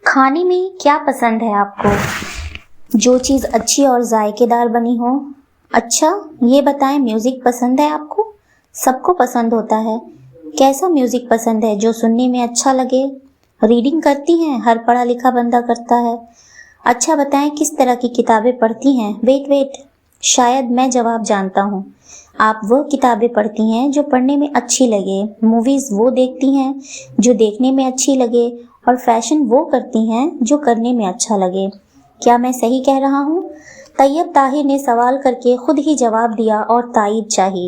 کھانے میں کیا پسند ہے آپ کو؟ جو چیز اچھی اور ذائقے دار بنی ہو۔ اچھا یہ بتائیں، میوزک پسند ہے آپ کو؟ سب کو پسند ہوتا ہے۔ کیسا میوزک پسند ہے؟ جو سننے میں اچھا لگے۔ ریڈنگ کرتی ہیں؟ ہر پڑھا لکھا بندہ کرتا ہے۔ اچھا بتائیں کس طرح کی کتابیں پڑھتی ہیں؟ ویٹ شاید میں جواب جانتا ہوں۔ آپ وہ کتابیں پڑھتی ہیں جو پڑھنے میں اچھی لگے، موویز وہ دیکھتی ہیں جو دیکھنے میں اچھی لگے، اور فیشن وہ کرتی ہیں جو کرنے میں اچھا لگے۔ کیا میں صحیح کہہ رہا ہوں؟ طیب طاہر نے سوال کر کے خود ہی جواب دیا اور تائید چاہی،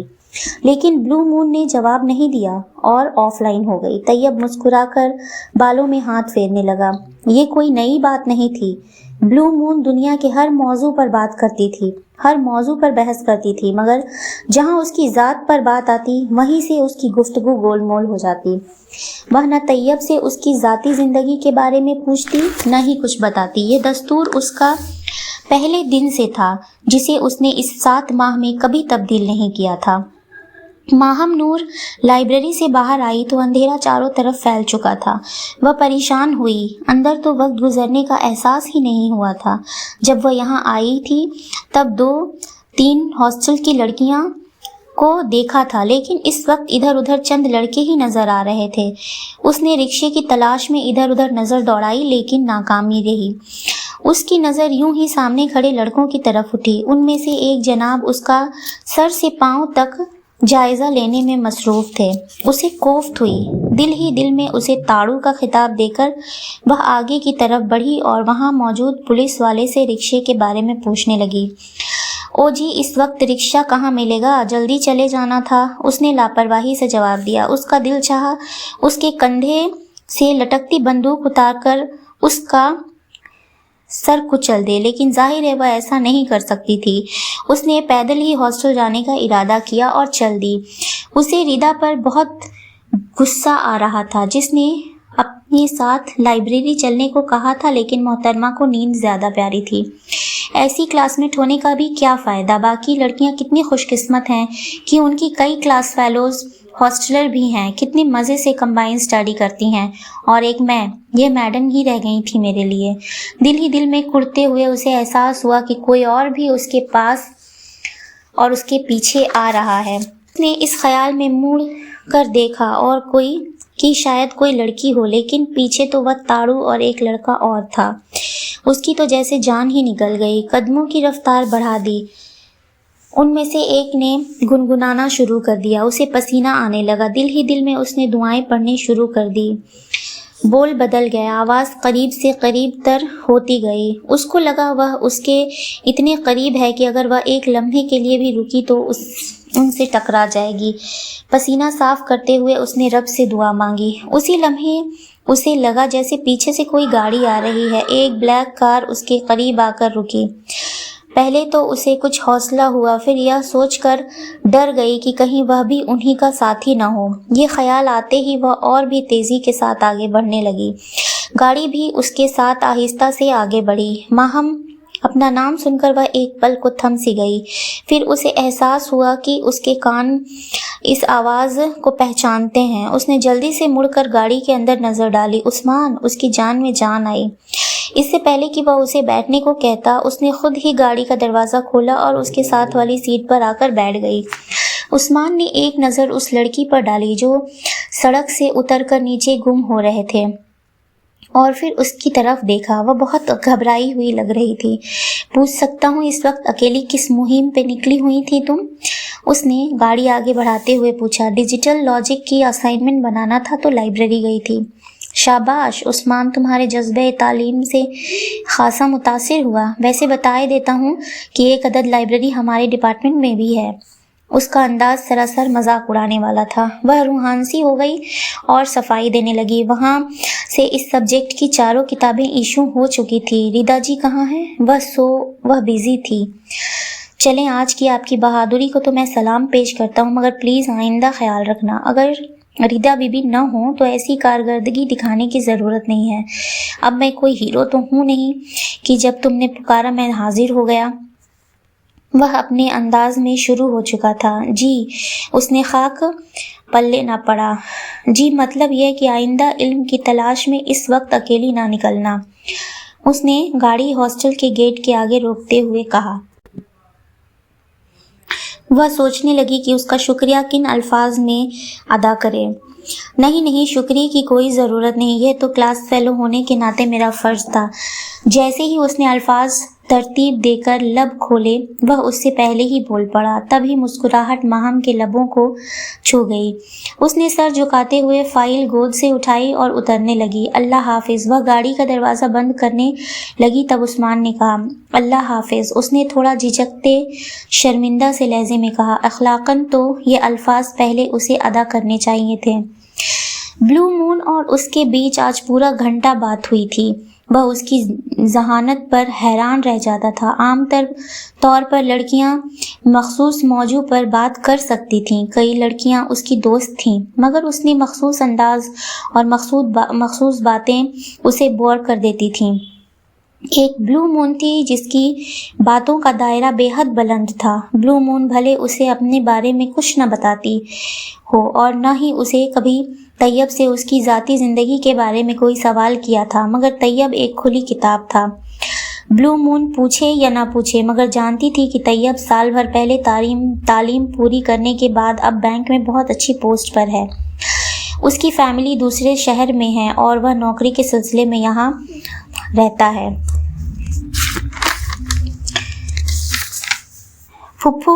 لیکن بلو مون نے جواب نہیں دیا اور آف لائن ہو گئی۔ طیب مسکرا کر بالوں میں ہاتھ پھیرنے لگا۔ یہ کوئی نئی بات نہیں تھی۔ بلو مون دنیا کے ہر موضوع پر بات کرتی تھی، ہر موضوع پر بحث کرتی تھی، مگر جہاں اس کی ذات پر بات آتی وہیں سے اس کی گفتگو گول مول ہو جاتی۔ وہ نہ طیب سے اس کی ذاتی زندگی کے بارے میں پوچھتی نہ ہی کچھ بتاتی۔ یہ دستور اس کا پہلے دن سے تھا، جسے اس نے اس 7 ماہ میں کبھی تبدیل نہیں کیا تھا۔ ماہم نور لائبریری سے باہر آئی تو اندھیرا چاروں طرف پھیل چکا تھا۔ وہ پریشان ہوئی۔ اندر تو وقت گزرنے کا احساس ہی نہیں ہوا تھا۔ جب وہ یہاں آئی تھی تب 2-3 ہاسٹل کی لڑکیاں کو دیکھا تھا، لیکن اس وقت ادھر ادھر چند لڑکے ہی نظر آ رہے تھے۔ اس نے رکشے کی تلاش میں ادھر ادھر نظر دوڑائی، لیکن ناکامی رہی۔ اس کی نظر یوں ہی سامنے کھڑے لڑکوں کی طرف اٹھی۔ ان میں سے ایک جناب اس کا سر سے پاؤں تک جائزہ لینے میں مصروف تھے۔ اسے کوفت ہوئی۔ دل ہی دل میں اسے تاڑو کا خطاب دے کر وہ آگے کی طرف بڑھی اور وہاں موجود پولیس والے سے رکشے کے بارے میں پوچھنے لگی۔ او جی، اس وقت رکشہ کہاں ملے گا؟ جلدی چلے جانا تھا، اس نے لاپرواہی سے جواب دیا۔ اس کا دل چاہا اس کے کندھے سے لٹکتی بندوق اتار کر اس کا سر کچل دے، لیکن ظاہر ہے وہ ایسا نہیں کر سکتی تھی۔ اس نے پیدل ہی ہاسٹل جانے کا ارادہ کیا اور چل دی۔ اسے ریدا پر بہت غصہ آ رہا تھا، جس نے اپنے ساتھ لائبریری چلنے کو کہا تھا، لیکن محترمہ کو نیند زیادہ پیاری تھی۔ ایسی کلاس میٹ ہونے کا بھی کیا فائدہ؟ باقی لڑکیاں کتنی خوش قسمت ہیں کہ ان کی کئی کلاس فیلوز ہاسٹلر بھی ہیں، کتنے مزے سے کمبائن اسٹڈی کرتی ہیں، اور ایک میں، یہ میڈم ہی رہ گئی تھی میرے لیے۔ دل ہی دل میں کڑتے ہوئے اسے احساس ہوا کہ کوئی اور بھی اس کے پاس اور اس کے پیچھے آ رہا ہے۔ اس نے اس خیال میں مڑ کر دیکھا اور شاید کوئی لڑکی ہو، لیکن پیچھے تو وہ تاڑو اور ایک لڑکا اور تھا۔ اس کی تو جیسے جان ہی نکل گئی۔ قدموں کی رفتار بڑھا دی۔ ان میں سے ایک نے گنگنانا شروع کر دیا۔ اسے پسینہ آنے لگا۔ دل ہی دل میں اس نے دعائیں پڑھنی شروع کر دی۔ بول بدل گیا، آواز قریب سے قریب تر ہوتی گئی۔ اس کو لگا وہ اس کے اتنے قریب ہے کہ اگر وہ ایک لمحے کے لیے بھی رکی تو ان سے ٹکرا جائے گی۔ پسینہ صاف کرتے ہوئے اس نے رب سے دعا مانگی۔ اسی لمحے اسے لگا جیسے پیچھے سے کوئی گاڑی آ رہی ہے۔ ایک بلیک کار اس کے قریب آ کر رکی۔ پہلے تو اسے کچھ حوصلہ ہوا، پھر یہ سوچ کر ڈر گئی کہ کہیں وہ بھی انہی کا ساتھی نہ ہو۔ یہ خیال آتے ہی وہ اور بھی تیزی کے ساتھ آگے بڑھنے لگی۔ گاڑی بھی اس کے ساتھ آہستہ سے آگے بڑھی۔ ماہم اپنا نام سن کر وہ ایک پل کو تھم سی گئی۔ پھر اسے احساس ہوا کہ اس کے کان اس آواز کو پہچانتے ہیں۔ اس نے جلدی سے مڑ کر گاڑی کے اندر نظر ڈالی۔ عثمان! اس کی جان میں جان آئی۔ اس سے پہلے کہ وہ اسے بیٹھنے کو کہتا، اس نے خود ہی گاڑی کا دروازہ کھولا اور اس کے ساتھ والی سیٹ پر آ کر بیٹھ گئی۔ عثمان نے ایک نظر اس لڑکی پر ڈالی جو سڑک سے اتر کر نیچے گم ہو رہے تھے، اور پھر اس کی طرف دیکھا۔ وہ بہت گھبرائی ہوئی لگ رہی تھی۔ پوچھ سکتا ہوں اس وقت اکیلی کس مہم پہ نکلی ہوئی تھی تم؟ اس نے گاڑی آگے بڑھاتے ہوئے پوچھا۔ ڈیجیٹل لاجک کی اسائنمنٹ بنانا تھا تو لائبریری گئی تھی۔ شاباش! عثمان تمہارے جذبہ تعلیم سے خاصا متاثر ہوا۔ ویسے بتائے دیتا ہوں کہ ایک عدد لائبریری ہمارے ڈپارٹمنٹ میں بھی ہے۔ اس کا انداز سراسر مذاق اڑانے والا تھا۔ وہ روحانسی ہو گئی اور صفائی دینے لگی۔ وہاں سے اس سبجیکٹ کی 4 کتابیں ایشو ہو چکی تھی۔ ریدا جی کہاں ہیں؟ وہ بیزی تھی۔ چلیں، آج کی آپ کی بہادری کو تو میں سلام پیش کرتا ہوں، مگر پلیز آئندہ خیال رکھنا، اگر ریدا بی بی نہ ہوں تو ایسی کارکردگی دکھانے کی ضرورت نہیں ہے۔ اب میں کوئی ہیرو تو ہوں نہیں کہ جب تم نے پکارا میں حاضر ہو گیا۔ وہ اپنے انداز میں شروع ہو چکا تھا۔ جی، اس نے خاک پلے نہ پڑا۔ جی مطلب یہ کہ آئندہ علم کی تلاش میں اس وقت اکیلی نہ نکلنا۔ اس نے گاڑی ہاسٹل کے گیٹ کے آگے روکتے ہوئے کہا۔ وہ سوچنے لگی کہ اس کا شکریہ کن الفاظ میں ادا کرے۔ نہیں، شکریہ کی کوئی ضرورت نہیں، یہ تو کلاس فیلو ہونے کے ناطے میرا فرض تھا۔ جیسے ہی اس نے الفاظ ترتیب دے کر لب کھولے، وہ اس سے پہلے ہی بول پڑا، تبھی مسکراہٹ ماہم کے لبوں کو چھو گئی۔ اس نے سر جھکاتے ہوئے فائل گود سے اٹھائی اور اترنے لگی۔ اللہ حافظ۔ وہ گاڑی کا دروازہ بند کرنے لگی تب عثمان نے کہا، اللہ حافظ۔ اس نے تھوڑا جھجکتے شرمندہ سے لہجے میں کہا، اخلاقاً تو یہ الفاظ پہلے اسے ادا کرنے چاہیے تھے۔ بلو مون اور اس کے بیچ آج پورا گھنٹہ بات ہوئی تھی۔ وہ اس کی ذہانت پر حیران رہ جاتا تھا۔ عام طور پر لڑکیاں مخصوص موضوع پر بات کر سکتی تھیں، کئی لڑکیاں اس کی دوست تھیں، مگر اس نے مخصوص انداز اور مخصوص باتیں اسے بور کر دیتی تھیں۔ ایک بلو مون تھی جس کی باتوں کا دائرہ بے حد بلند تھا۔ بلو مون بھلے اسے اپنے بارے میں کچھ نہ بتاتی ہو اور نہ ہی اسے کبھی طیب سے اس کی ذاتی زندگی کے بارے میں کوئی سوال کیا تھا، مگر طیب ایک کھلی کتاب تھا۔ بلو مون پوچھے یا نہ پوچھے مگر جانتی تھی کہ طیب سال بھر پہلے تعلیم پوری کرنے کے بعد اب بینک میں بہت اچھی پوسٹ پر ہے۔ اس کی فیملی دوسرے شہر میں ہے اور وہ نوکری کے سلسلے میں یہاں رہتا ہے۔ پھپھو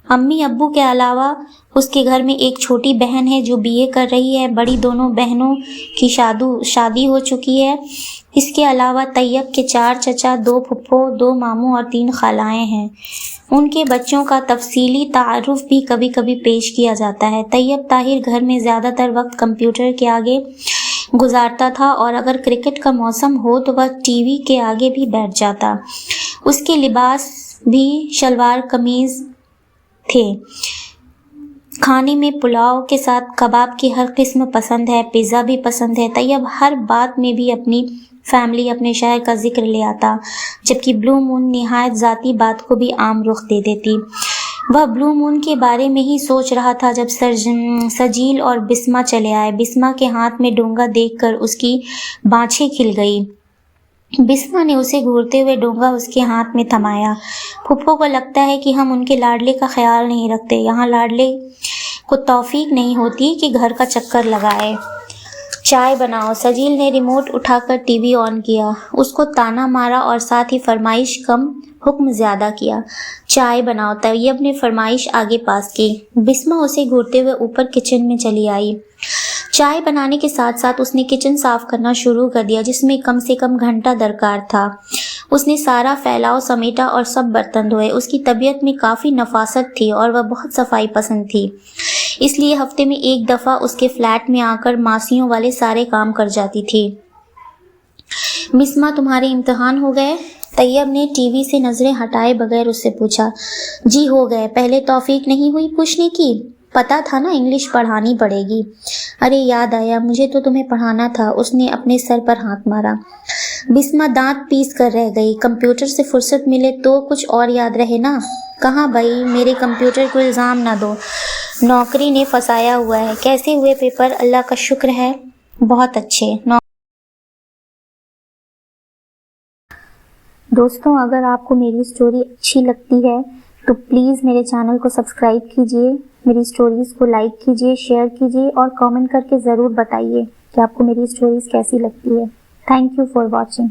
امی ابو کے علاوہ اس کے گھر میں ایک چھوٹی بہن ہے جو BA کر رہی ہے۔ بڑی دونوں بہنوں کی شادی ہو چکی ہے۔ اس کے علاوہ طیب کے 4 چچا، 2 پھپھو، 2 ماموں اور 3 خالائیں ہیں۔ ان کے بچوں کا تفصیلی تعارف بھی کبھی کبھی پیش کیا جاتا ہے۔ طیب طاہر گھر میں زیادہ تر وقت کمپیوٹر کے آگے گزارتا تھا اور اگر کرکٹ کا موسم ہو تو وہ TV کے آگے بھی بیٹھ جاتا۔ اس کے لباس بھی شلوار قمیض تھے۔ کھانے میں پلاؤ کے ساتھ کباب کی ہر قسم پسند ہے، پیزا بھی پسند ہے۔ طیب ہر بات میں بھی اپنی فیملی، اپنے شہر کا ذکر لے آتا، جبکہ بلو مون نہایت ذاتی بات کو بھی عام رخ دے دیتی۔ وہ بلو مون کے بارے میں ہی سوچ رہا تھا جب سجیل اور بسمہ چلے آئے۔ بسمہ کے ہاتھ میں ڈونگا دیکھ کر اس کی بانچھیں کھل گئی۔ بسمہ نے اسے گھورتے ہوئے ڈونگا اس کے ہاتھ میں تھمایا۔ پھپھو کو لگتا ہے کہ ہم ان کے لاڈلے کا خیال نہیں رکھتے۔ یہاں لاڈلے کو توفیق نہیں ہوتی کہ گھر کا چکر لگائے۔ چائے بناؤ۔ سجیل نے ریموٹ اٹھا کر TV آن کیا، اس کو تانا مارا اور ساتھ ہی فرمائش کم حکم زیادہ کیا۔ چائے بناؤ۔ طیب نے فرمائش آگے پاس کی۔ بسمہ اسے گھورتے ہوئے اوپر کچن میں چلی آئی۔ چائے بنانے کے ساتھ ساتھ اس نے کچن صاف کرنا شروع کر دیا جس میں کم سے کم گھنٹہ درکار تھا۔ اس نے سارا پھیلاؤ سمیٹا اور سب برتن دھوئے۔ اس کی طبیعت میں کافی نفاست تھی اور وہ بہت صفائی پسند تھی، اس لیے ہفتے میں ایک دفعہ اس کے فلیٹ میں آ کر ماسیوں والے سارے کام کر جاتی تھی۔ بسمہ تمہارے امتحان ہو گئے؟ طیب نے TV سے نظریں ہٹائے بغیر اس سے پوچھا۔ جی ہو گئے۔ پہلے توفیق نہیں ہوئی پوچھنے کی؟ پتا تھا نا انگلش پڑھانی پڑے گی۔ ارے یاد آیا، مجھے تو تمہیں پڑھانا تھا۔ اس نے اپنے سر پر ہاتھ مارا۔ بسمہ دانت پیس کر رہ گئی۔ کمپیوٹر سے فرصت ملے تو کچھ اور یاد رہے نا۔ کہاں بھائی، میرے کمپیوٹر کو الزام نہ دو، نوکری نے پھنسایا ہوا ہے۔ کیسے ہوئے پیپر؟ اللہ کا شکر ہے بہت اچھے۔ دوستوں، اگر آپ کو میری سٹوری اچھی لگتی ہے تو پلیز میرے چینل کو سبسکرائب کیجیے، میری سٹوریز کو لائک کیجیے، شیئر کیجیے اور کامنٹ کر کے ضرور بتائیے کہ آپ کو میری سٹوریز کیسی لگتی ہے۔ Thank you for watching.